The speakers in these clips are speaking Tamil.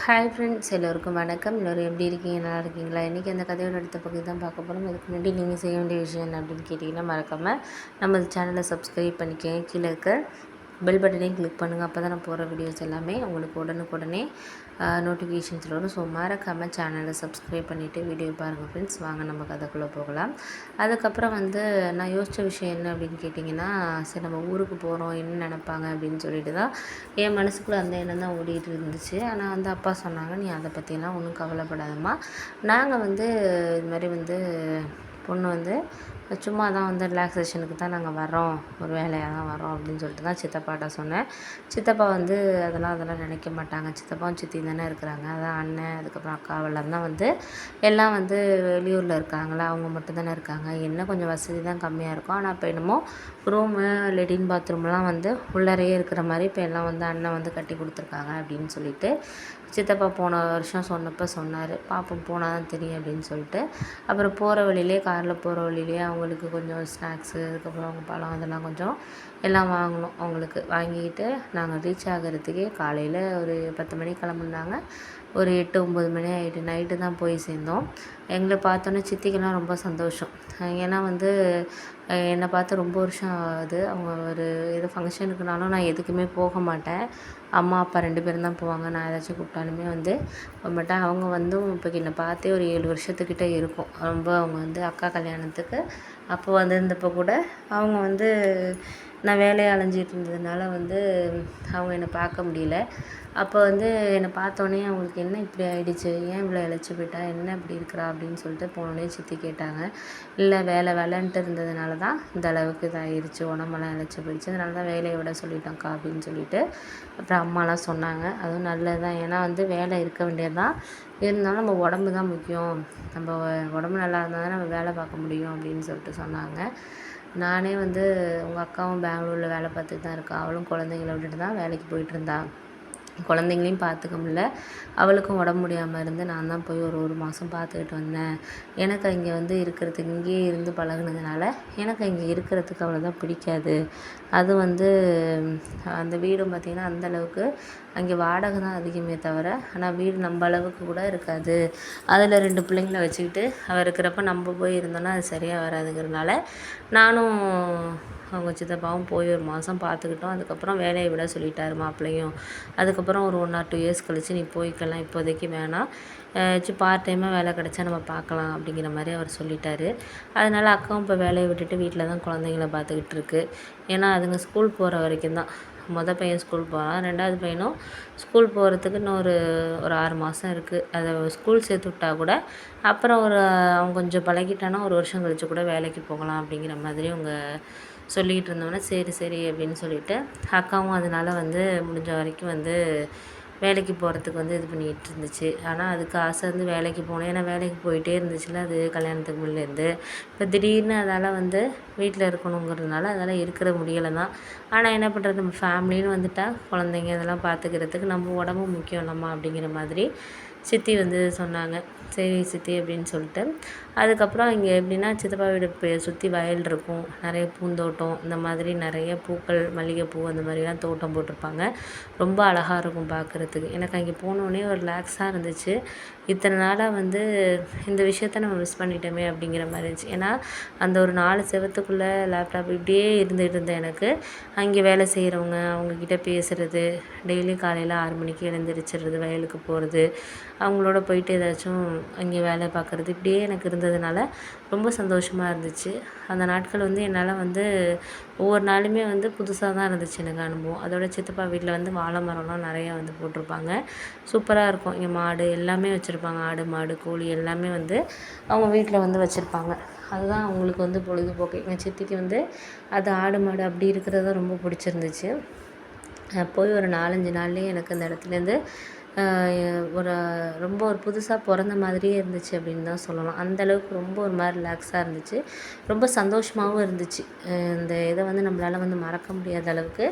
ஹாய் ஃப்ரெண்ட்ஸ், எல்லோருக்கும் வணக்கம். எல்லோரும் எப்படி இருக்கீங்க? நல்லா இருக்கீங்களா? இன்றைக்கி அந்த கதையோட அடுத்த பகுதி தான் பார்க்க போகிறோம். இதுக்கு முன்னாடி நீங்கள் செய்ய வேண்டிய விஷயம் என்ன அப்படின்னு கேட்டிங்கன்னா, மறக்காமல் நம்ம சேனலை சப்ஸ்கிரைப் பண்ணிக்கோங்க. கீழே இருக்க பெல் பட்டனையும் கிளிக் பண்ணுங்கள். அப்போ தான் நான் போகிற வீடியோஸ் எல்லாமே உங்களுக்கு உடனுக்குடனே நோட்டிஃபிகேஷன்ஸில் வரும். ஸோ மறக்காமல் சேனலை சப்ஸ்கிரைப் பண்ணிவிட்டு வீடியோ பாருங்கள் ஃப்ரெண்ட்ஸ். வாங்க நம்ம கதைக்குள்ளே போகலாம். அதுக்கப்புறம் நான் யோசித்த விஷயம் என்ன அப்படின்னு கேட்டிங்கன்னா, சரி நம்ம ஊருக்கு போகிறோம், என்ன நினைப்பாங்க அப்படின்னு சொல்லிட்டு தான் என் மனசுக்குள்ளே அந்த எண்ணம் தான் ஓடிட்டு இருந்துச்சு. ஆனால் அப்பா சொன்னாங்க, நீ அதை பற்றியெல்லாம் ஒன்றும் கவலைப்படாதம்மா, நாங்கள் இது மாதிரி பொண்ணு சும்மா தான் ரிலாக்ஸேஷனுக்கு தான் நாங்கள் வரோம், ஒரு வேலையாக தான் வரோம் அப்படின்னு சொல்லிட்டு தான் சித்தப்பாட்ட சொன்னேன். சித்தப்பா அதெல்லாம் நினைக்க மாட்டாங்க. சித்தப்பாவும் சித்தி தானே இருக்கிறாங்க, அதான் அண்ணன் அதுக்கப்புறம் அக்காவெல்லாம் தான் எல்லாம் வெளியூரில் இருக்காங்களா, அவங்க மட்டும் தானே இருக்காங்க. என்ன கொஞ்சம் வசதி தான் கம்மியாக இருக்கும். ஆனால் இப்போ என்னமோ ரூமு, லெட்டின் பாத்ரூம்லாம் உள்ளறையே இருக்கிற மாதிரி இப்போ எல்லாம் அண்ணன் கட்டி கொடுத்துருக்காங்க அப்படின்னு சொல்லிட்டு சித்தப்பா போன வருஷம் சொன்னப்போ சொன்னார். பாப்போம், போனால் தான் தெரியும் அப்படின்னு சொல்லிட்டு. அப்புறம் காரில் போகிற வழியிலே அவங்களுக்கு கொஞ்சம் ஸ்நாக்ஸு, அதுக்கப்புறம் அவங்க பழம் அதெல்லாம் கொஞ்சம் எல்லாம் வாங்கினோம். அவங்களுக்கு வாங்கிக்கிட்டு நாங்கள் ரீச் ஆகிறதுக்கே காலையில் ஒரு 10 மணிக்கு கிளம்புனாங்க. ஒரு 8, 9 மணி ஆகிட்டு. நைட்டு தான் போய் சேர்ந்தோம். எங்களை பார்த்தோன்னே சித்திக்கெல்லாம் ரொம்ப சந்தோஷம். ஏன்னா என்னை பார்த்து ரொம்ப வருஷம் ஆகுது. அவங்க ஏதோ ஃபங்க்ஷனுக்குனாலும் நான் எதுக்குமே போக மாட்டேன். அம்மா அப்பா 2 பேரும் தான் போவாங்க. நான் ஏதாச்சும் கூப்பிட்டாலுமே போக மாட்டேன். அவங்க இப்போ என்னை பார்த்தே ஒரு 7 வருஷத்துக்கிட்ட இருக்கும். ரொம்ப அவங்க அக்கா கல்யாணத்துக்கு அப்போ வந்திருந்தப்போ கூட அவங்க நான் வேலையை அலைஞ்சிட்டு இருந்ததுனால அவங்க என்னை பார்க்க முடியல. அப்போ என்னை பார்த்தோன்னே அவங்களுக்கு என்ன இப்படி ஆயிடுச்சு, ஏன் இவ்வளோ இளைச்சி போயிட்டா, என்ன இப்படி இருக்கிறா அப்படின்னு சொல்லிட்டு போனோடனே சித்தி கேட்டாங்க. இல்லை வேலைன்ட்டு இருந்ததுனால தான் இந்த அளவுக்கு இதாகிடுச்சு, உடம்பெல்லாம் இளைச்சி போயிடுச்சு, அதனால தான் வேலையை விட சொல்லிட்டோங்க்கா அப்படின்னு சொல்லிட்டு அப்புறம் அம்மாலாம் சொன்னாங்க. அதுவும் நல்லது தான். ஏன்னா வேலை இருக்க வேண்டியது தான், இருந்தாலும் நம்ம உடம்பு தான் முக்கியம். நம்ம உடம்பு நல்லா இருந்தால் தான் நம்ம வேலை பார்க்க முடியும் அப்படின்னு சொல்லிட்டு சொன்னாங்க. நானே உங்கள் அக்காவும் பெங்களூரில் வேலை பார்த்துட்டு தான் இருக்கா. அவளும் குழந்தைங்கள விட்டுட்டு தான் வேலைக்கு போயிட்டுருந்தா. குழந்தைங்களையும் பார்த்துக்க முடியல, அவளுக்கும் உடம்பு முடியாமல் இருந்து நான் தான் போய் ஒரு மாதம் பார்த்துக்கிட்டு வந்தேன். எனக்கு இங்கே இருக்கிறதுக்கு, இங்கேயே இருந்து பழகுனதுனால எனக்கு இங்கே இருக்கிறதுக்கு அவ்வளோதான் பிடிக்காது. அது அந்த வீடும் பார்த்திங்கன்னா அந்தளவுக்கு அங்கே வாடகை தான் அதிகமே தவிர, ஆனால் வீடு நம்ம அளவுக்கு கூட இருக்காது. அதில் 2 பிள்ளைங்கள வச்சுக்கிட்டு அவள் இருக்கிறப்ப நம்ம போய் இருந்தோன்னா அது சரியாக வராதுங்கிறதுனால நானும் அவங்க சித்தப்பாவும் போய் ஒரு மாதம் பார்த்துக்கிட்டோம். அதுக்கப்புறம் வேலையை விட சொல்லிட்டாரு மாப்பிள்ளையும். அதுக்கப்புறம் ஒரு 1 or 2 இயர்ஸ் கழித்து நீ போய்க்கலாம், இப்போதைக்கு வேணாம், பார்ட் டைமாக வேலை கிடச்சா நம்ம பார்க்கலாம் அப்படிங்கிற மாதிரி அவர் சொல்லிட்டாரு. அதனால் அக்காவும் இப்போ வேலையை விட்டுட்டு வீட்டில் தான் குழந்தைங்கள பார்த்துக்கிட்டு இருக்கு. ஏன்னா அதுங்க ஸ்கூல் போகிற வரைக்கும் தான். மொதல் பையன் ஸ்கூல் போகிறான், 2வது பையனும் ஸ்கூல் போகிறதுக்கு இன்னும் ஒரு 6 மாதம் இருக்குது. அதை ஸ்கூல் சேர்த்து விட்டா கூட அப்புறம் அவன் கொஞ்சம் பழகிட்டானா 1 வருஷம் கழித்து கூட வேலைக்கு போகலாம் அப்படிங்கிற மாதிரி அவங்க சொல்லிக்கிட்டு இருந்தோன்னே சரி அப்படின்னு சொல்லிவிட்டு அக்காவும் அதனால் முடிஞ்ச வரைக்கும் வேலைக்கு போகிறதுக்கு இது பண்ணிகிட்டு இருந்துச்சு. ஆனால் அதுக்கு ஆசை வேலைக்கு போகணும். ஏன்னா வேலைக்கு போயிட்டே இருந்துச்சுல அது கல்யாணத்துக்கு முன்னேருந்து. இப்போ திடீர்னு அதால் வீட்டில் இருக்கணுங்கிறதுனால அதால் இருக்கிற முடியலை தான். ஆனால் என்ன பண்ணுறது, நம்ம ஃபேமிலின்னு வந்துட்டால் குழந்தைங்க இதெல்லாம் பார்த்துக்கிறதுக்கு நம்ம உடம்பு முக்கியம் இல்லைம்மா அப்படிங்கிற மாதிரி சித்தி சொன்னாங்க. சரி சித்தி அப்படின்னு சொல்லிட்டு அதுக்கப்புறம் இங்கே எப்படின்னா சித்தப்பா வீடு சுற்றி வயல் இருக்கும், நிறைய பூந்தோட்டம், இந்த மாதிரி நிறைய பூக்கள், மல்லிகைப்பூ அந்த மாதிரிலாம் தோட்டம் போட்டிருப்பாங்க. ரொம்ப அழகாக இருக்கும் பார்க்குறதுக்கு. எனக்கு அங்கே போனோடனே ஒரு ரிலாக்ஸாக இருந்துச்சு. இத்தனை நாளாக இந்த விஷயத்த நம்ம மிஸ் பண்ணிட்டோமே அப்படிங்கிற மாதிரி இருந்துச்சு. ஏன்னா அந்த ஒரு 4 செவத்துக்குள்ளே லேப்டாப் இப்படியே இருந்துகிட்டு இருந்தேன். எனக்கு அங்கே வேலை செய்கிறவங்க அவங்கக்கிட்ட பேசுகிறது, டெய்லி காலையில் 6 மணிக்கு எழுந்திரிச்சிடுறது, வயலுக்கு போகிறது, அவங்களோட போயிட்டு ஏதாச்சும் அங்கே வேலை பார்க்குறது, இப்படியே எனக்கு இருந்ததுனால ரொம்ப சந்தோஷமாக இருந்துச்சு. அந்த நாட்கள் என்னால் ஒவ்வொரு நாளுமே புதுசாக தான் இருந்துச்சு எனக்கு அனுபவம். அதோட சித்தப்பா வீட்டில் வாழை மரம்லாம் நிறையா போட்டிருப்பாங்க. சூப்பராக இருக்கும். இங்கே மாடு எல்லாமே வச்சுருப்பாங்க. ஆடு, மாடு, கோழி எல்லாமே அவங்க வீட்டில் வச்சுருப்பாங்க. அதுதான் அவங்களுக்கு பொழுதுபோக்கு. எங்கள் சித்திக்கு அது ஆடு, மாடு அப்படி இருக்கிறது தான் ரொம்ப பிடிச்சிருந்துச்சு. போய் ஒரு 4, 5 நாள்லேயே எனக்கு அந்த இடத்துலேருந்து ரொம்ப ஒரு புதுசாக பிறந்த மாதிரியே இருந்துச்சு அப்படின்னு தான் சொல்லலாம். அந்தளவுக்கு ரொம்ப ஒரு மாதிரி ரிலாக்ஸாக இருந்துச்சு. ரொம்ப சந்தோஷமாகவும் இருந்துச்சு. இந்த இதை நம்மளால் மறக்க முடியாத அளவுக்கு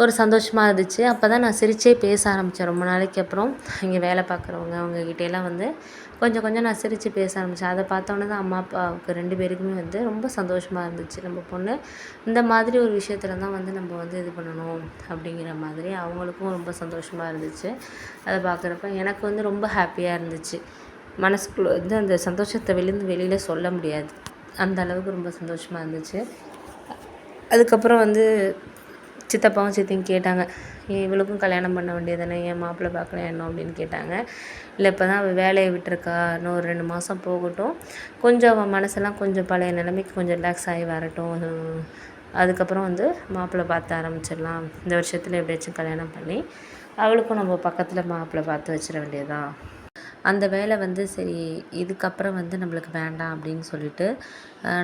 ஒரு சந்தோஷமாக இருந்துச்சு. அப்போ தான் நான் சிரிச்சே பேச ஆரம்பித்தேன். ரொம்ப நாளைக்கு அப்புறம் இங்கே வேலை பார்க்குறவங்க அவங்ககிட்டலாம் வந்து கொஞ்சம் கொஞ்சம் நான் சிரித்து பேச ஆரம்பித்தேன். அதை பார்த்தோன்னே தான் அம்மா அப்பாவுக்கு 2 பேருக்குமே வந்து ரொம்ப சந்தோஷமாக இருந்துச்சு. நம்ம பொண்ணு இந்த மாதிரி ஒரு விஷயத்துல தான் வந்து நம்ம வந்து இது பண்ணணும் அப்படிங்கிற மாதிரி அவங்களுக்கும் ரொம்ப சந்தோஷமாக இருந்துச்சு. அதை பார்க்குறப்ப எனக்கு வந்து ரொம்ப ஹாப்பியாக இருந்துச்சு. மனசுக்குள்ளே வந்து அந்த சந்தோஷத்தை வெளியில் சொல்ல முடியாது. அந்த அளவுக்கு ரொம்ப சந்தோஷமாக இருந்துச்சு. அதுக்கப்புறம் வந்து சித்தப்பாவும் சித்தியும் கேட்டாங்க, இவளுக்கும் கல்யாணம் பண்ண வேண்டியது தானே, ஏன் மாப்பிள்ளை பார்க்கல என்ன அப்படின்னு கேட்டாங்க. இல்லை இப்போ தான் அவள் வேலையை விட்டுருக்கா, இன்னும் ஒரு 2 மாதம் போகட்டும், கொஞ்சம் அவன் மனசெல்லாம் கொஞ்சம் பழைய நிலைமைக்கு கொஞ்சம் ரிலாக்ஸ் ஆகி வரட்டும், அதுக்கப்புறம் வந்து மாப்பிள்ளை பார்த்து ஆரம்பிச்சிடலாம். இந்த வருஷத்தில் எப்படியாச்சும் கல்யாணம் பண்ணி அவளுக்கும் நம்ம பக்கத்தில் மாப்பிள்ளை பார்த்து வச்சிட வேண்டியதான். அந்த வேலை வந்து சரி இதுக்கப்புறம் வந்து நம்மளுக்கு வேண்டாம் அப்படின்னு சொல்லிட்டு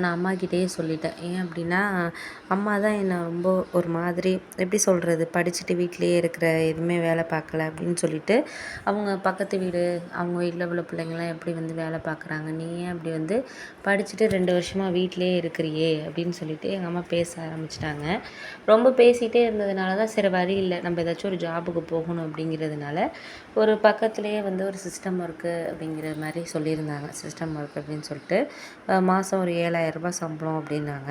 நான் அம்மாக்கிட்டேயே சொல்லிட்டேன். ஏன் அப்படின்னா, அம்மா தான் என்னை ரொம்ப ஒரு மாதிரி எப்படி சொல்கிறது, படிச்சுட்டு வீட்டிலேயே இருக்கிற எதுவுமே வேலை பார்க்கல அப்படின்னு சொல்லிட்டு அவங்க பக்கத்து வீடு அவங்க வீட்டில் உள்ள பிள்ளைங்கள்லாம் எப்படி வந்து வேலை பார்க்குறாங்க, நீ ஏன் அப்படி வந்து படிச்சுட்டு 2 வருஷமாக வீட்டிலேயே இருக்கிறியே அப்படின்னு சொல்லிட்டு எங்கள் அம்மா பேச ஆரம்பிச்சிட்டாங்க. ரொம்ப பேசிகிட்டே இருந்ததுனால தான் சரி வழி இல்லை, நம்ம ஏதாச்சும் ஒரு ஜாபுக்கு போகணும் அப்படிங்கிறதுனால ஒரு பக்கத்துலேயே வந்து ஒரு சிஸ்டம் ஒர்க்கு அப்படிங்கிற மாதிரி சொல்லியிருந்தாங்க. சிஸ்டம் ஒர்க் அப்படின்னு சொல்லிட்டு மாதம் ஒரு 7,000 ரூபாய் சம்பளம் அப்படின்னாங்க.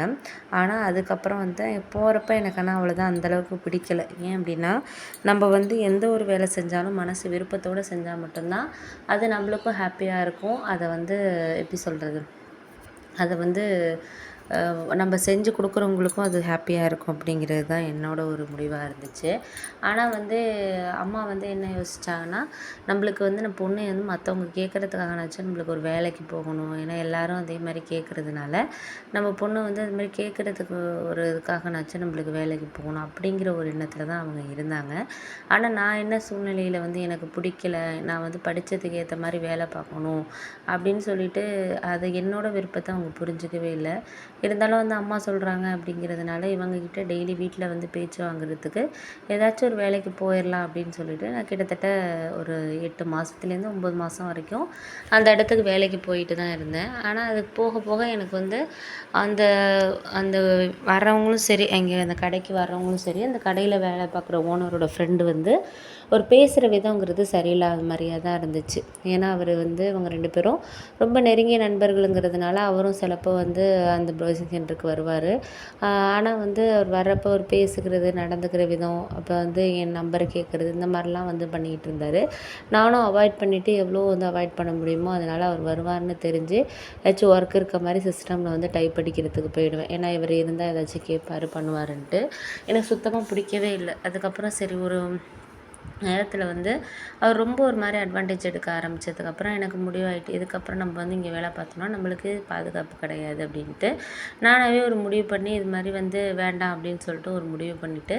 ஆனால் அதுக்கப்புறம் வந்து போகிறப்ப எனக்கு ஆனால் அவ்வளோதான் அந்தளவுக்கு பிடிக்கல. ஏன் அப்படின்னா, நம்ம வந்து எந்த ஒரு வேலை செஞ்சாலும் மனசு விருப்பத்தோடு செஞ்சால் மட்டும்தான் அது நம்மளுக்கும் ஹாப்பியாக இருக்கும். அதை வந்து எப்படி சொல்கிறது, அதை வந்து நம்ம செஞ்சு கொடுக்குறவங்களுக்கும் அது ஹாப்பியாக இருக்கும் அப்படிங்கிறது தான் என்னோடய ஒரு முடிவாக இருந்துச்சு. ஆனால் வந்து அம்மா வந்து என்ன யோசிச்சாங்கன்னா, நம்மளுக்கு வந்து நம்ம பொண்ணு வந்து மற்றவங்க கேட்குறதுக்காகனாச்சும் நம்மளுக்கு ஒரு வேலைக்கு போகணும். ஏன்னா எல்லோரும் அதே மாதிரி கேட்குறதுனால நம்ம பொண்ணு வந்து அது மாதிரி கேட்குறதுக்கு ஒரு இதுக்காகனாச்சும் நம்மளுக்கு வேலைக்கு போகணும் அப்படிங்கிற ஒரு எண்ணத்தில் தான் அவங்க இருந்தாங்க. ஆனால் நான் என்ன சூழ்நிலையில் வந்து எனக்கு பிடிக்கல, நான் வந்து படித்ததுக்கு ஏற்ற மாதிரி வேலை பார்க்கணும் அப்படின்னு சொல்லிட்டு அது என்னோடய விருப்பத்தை அவங்க புரிஞ்சிக்கவே இல்லை. இருந்தாலும் வந்து அம்மா சொல்கிறாங்க அப்படிங்கிறதுனால இவங்கக்கிட்ட டெய்லி வீட்டில் வந்து பேச்சு வாங்குறதுக்கு ஏதாச்சும் ஒரு வேலைக்கு போயிடலாம் அப்படின்னு சொல்லிட்டு நான் கிட்டத்தட்ட ஒரு 8 மாதத்துலேருந்து 9 மாதம் வரைக்கும் அந்த இடத்துக்கு வேலைக்கு போயிட்டு தான் இருந்தேன். ஆனால் அது போக போக எனக்கு வந்து அந்த அந்த வர்றவங்களும் சரி, அங்கே அந்த கடைக்கு வர்றவங்களும் சரி, அந்த கடையில் வேலை பார்க்குற ஓனரோட ஃப்ரெண்டு வந்து ஒரு பேசுகிற விதங்கிறது சரியில்லாத மாதிரியாக தான் இருந்துச்சு. ஏன்னா அவர் வந்து இவங்க 2 பேரும் ரொம்ப நெருங்கிய நண்பர்களுங்கிறதுனால அவரும் சிலப்போ வந்து அந்த ப்ரௌசிங் சென்டருக்கு வருவார். ஆனால் வந்து அவர் வர்றப்போ அவர் பேசுகிறது, நடந்துக்கிற விதம், அப்போ வந்து என் நம்பரை கேட்குறது, இந்த மாதிரிலாம் வந்து பண்ணிக்கிட்டு இருந்தார். நானும் அவாய்ட் பண்ணிவிட்டு எவ்வளோ வந்து அவாய்ட் பண்ண முடியுமோ அதனால் அவர் வருவார்னு தெரிஞ்சு ஏதாச்சும் ஒர்க் இருக்க மாதிரி சிஸ்டமில் வந்து டைப் அடிக்கிறதுக்கு போயிடுவேன். ஏன்னா இவர் இருந்தால் ஏதாச்சும் கேட்பார் பண்ணுவாருன்ட்டு. எனக்கு சுத்தமாக பிடிக்கவே இல்லை. அதுக்கப்புறம் சரி ஒரு நேரத்தில் வந்து அவர் ரொம்ப ஒரு மாதிரி அட்வான்டேஜ் எடுக்க ஆரம்பித்ததுக்கப்புறம் எனக்கு முடிவாயிட்டு, இதுக்கப்புறம் நம்ம வந்து இங்கே வேலை பார்த்தோம்னா நம்மளுக்கு பாதுகாப்பு கிடையாது அப்படின்ட்டு நானாகவே ஒரு முடிவு பண்ணி இது மாதிரி வந்து வேண்டாம் அப்படின்னு சொல்லிட்டு ஒரு முடிவு பண்ணிவிட்டு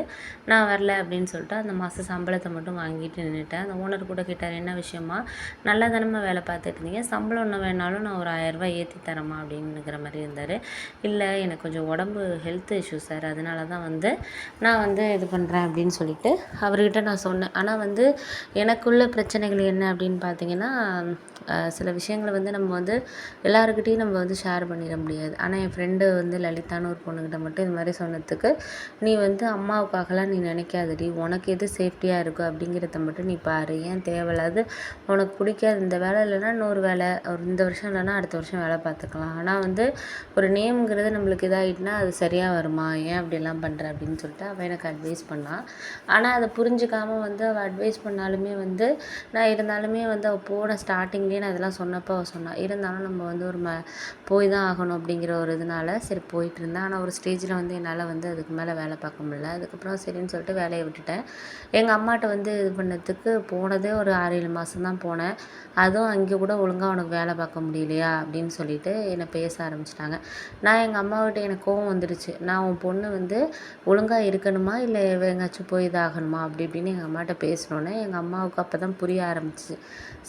நான் வரல அப்படின்னு சொல்லிட்டு அந்த மாதம் சம்பளத்தை மட்டும் வாங்கிட்டு நின்றுட்டேன். அந்த ஓனர் கூட கேட்டார், என்ன விஷயமா, நல்லா தானம்மா வேலை பார்த்துட்டு இருந்தீங்க, சம்பளம் ஒன்று வேணாலும் நான் ஒரு 1000 ரூபாய் ஏற்றி தரேம்மா அப்படின்னுங்கிற மாதிரி இருந்தார். இல்லை எனக்கு கொஞ்சம் உடம்பு ஹெல்த் இஷ்யூ சார், அதனால தான் வந்து நான் வந்து இது பண்ணுறேன் அப்படின்னு சொல்லிட்டு அவர்கிட்ட நான் சொன்னேன். ஆனால் வந்து எனக்குள்ள பிரச்சனைகள் என்ன அப்படின்னு பார்த்தீங்கன்னா, சில விஷயங்களை வந்து நம்ம வந்து எல்லாருக்கிட்டையும் நம்ம வந்து ஷேர் பண்ணிட முடியாது. ஆனால் என் ஃப்ரெண்டு வந்து லலிதான்னு ஒரு பொண்ணுக்கிட்ட மட்டும் இது மாதிரி சொன்னதுக்கு, நீ வந்து அம்மாவுக்காகலாம் நீ நினைக்காதடி, உனக்கு எது சேஃப்டியாக இருக்கோ அப்படிங்கிறத மட்டும் நீ பாரு, ஏன் தேவையில்லாது உனக்கு பிடிக்காது இந்த வேலை இல்லைன்னா இன்னொரு வேலை, ஒரு இந்த வருஷம் இல்லைன்னா அடுத்த வருஷம் வேலை பார்த்துக்கலாம். ஆனால் வந்து ஒரு நேம்ங்கிறது நம்மளுக்கு இதாகிட்டுனா அது சரியாக வருமா, ஏன் அப்படிலாம் பண்ணுற அப்படின்னு சொல்லிட்டு அவள் எனக்கு அட்வைஸ் பண்ணாள். ஆனால் அதை புரிஞ்சுக்காமல் வந்து அவள் அட்வைஸ் பண்ணாலுமே வந்து நான் இருந்தாலுமே வந்து அவள் போன ஸ்டார்டிங்லேயே நான் இதெல்லாம் சொன்னப்போ அவள் சொன்னாள், இருந்தாலும் நம்ம வந்து ஒரு போய் தான் ஆகணும் அப்படிங்கிற ஒரு இதனால சரி போயிட்டு இருந்தேன். ஆனால் ஒரு ஸ்டேஜில் வந்து என்னால் வந்து அதுக்கு மேலே வேலை பார்க்க முடியல. அதுக்கப்புறம் சரின்னு சொல்லிட்டு வேலையை விட்டுட்டேன். எங்கள் அம்மாட்ட வந்து இது பண்ணதுக்கு போனதே ஒரு 6-7 மாதம் தான் போனேன். அதுவும் அங்கே கூட ஒழுங்காக உனக்கு வேலை பார்க்க முடியலையா அப்படின்னு சொல்லிட்டு என்னை பேச ஆரம்பிச்சிட்டாங்க. நான் எங்கள் அம்மாவிட்ட எனக்கு கோவம் வந்துடுச்சு, நான் உன் பொண்ணு வந்து ஒழுங்காக இருக்கணுமா இல்லை எங்கேயாச்சும் போய் இதாகணுமா அப்படி இப்படின்னு எங்கள் அம்மாட்ட பேசினோன்னே எங்கள் அம்மாவுக்கு அப்போ தான் புரிய ஆரம்பிச்சிச்சு.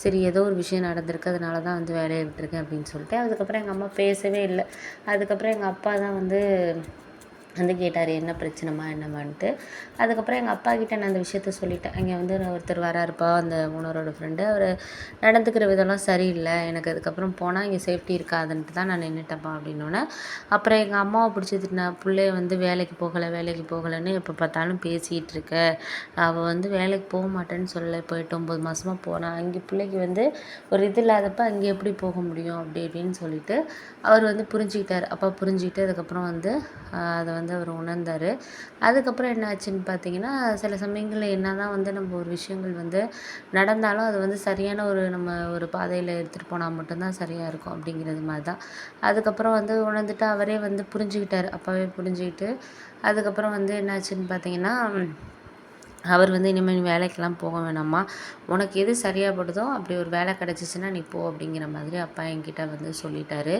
சரி ஏதோ ஒரு விஷயம் நடந்திருக்கு, அதனால தான் வந்து வேலையை விட்டுருக்கேன் அப்படின்னு சொல்லிட்டு அதுக்கப்புறம் எங்கள் அம்மா பேசவே இல்லை. அதுக்கப்புறம் எங்கள் அப்பா தான் வந்து வந்து கேட்டார், என்ன பிரச்சனைமா என்னம்மான்ட்டு. அதுக்கப்புறம் எங்கள் அப்பா கிட்ட நான் அந்த விஷயத்த சொல்லிட்டேன். இங்கே வந்து ஒருத்தர் வராருப்பா, அந்த ஓனரோட ஃப்ரெண்டு. அவர் நடந்துக்கிற விதம்லாம் சரியில்லை, எனக்கு அதுக்கப்புறம் போனால் இங்கே சேஃப்டி இருக்காதுன்ட்டு தான் நான் நின்றுட்டேன்ப்பா அப்படின்னோடனே, அப்புறம் எங்கள் அம்மாவை பிடிச்சி திட்டினா, பிள்ளைய வந்து வேலைக்கு போகலை வேலைக்கு போகலைன்னு எப்போ பார்த்தாலும் பேசிகிட்டு இருக்க, அவள் வந்து வேலைக்கு போக மாட்டேன்னு சொல்லலை, போயிட்டு 9 மாதமாக போனான், அங்கே பிள்ளைக்கு வந்து ஒரு இது இல்லாதப்ப அங்கே எப்படி போக முடியும் அப்படி இப்படின்னு சொல்லிட்டு அவர் வந்து புரிஞ்சுக்கிட்டார். அப்பா புரிஞ்சுக்கிட்டு அதுக்கப்புறம் வந்து அதை வந்து அவர் உணர்ந்தார். அதுக்கப்புறம் என்ன ஆச்சுன்னு பார்த்தீங்கன்னா, சில சமயங்களில் என்ன தான் வந்து நம்ம ஒரு விஷயங்கள் வந்து நடந்தாலும் அது வந்து சரியான நம்ம ஒரு பாதையில் எடுத்துகிட்டு போனால் மட்டும்தான் சரியாக இருக்கும் அப்படிங்கிறது மாதிரி தான். அதுக்கப்புறம் வந்து உணர்ந்துட்டு அவரே வந்து புரிஞ்சுக்கிட்டார், அப்பாவே புரிஞ்சுக்கிட்டு அதுக்கப்புறம் வந்து என்னாச்சுன்னு பார்த்தீங்கன்னா, அவர் வந்து இனிமேல் நீ வேலைக்கெல்லாம் போக வேணாம்மா, உனக்கு எது சரியாக படுதோ அப்படி ஒரு வேலை கிடச்சிச்சின்னா நீ போ அப்படிங்கிற மாதிரி அப்பா என்கிட்ட வந்து சொல்லிட்டாரு.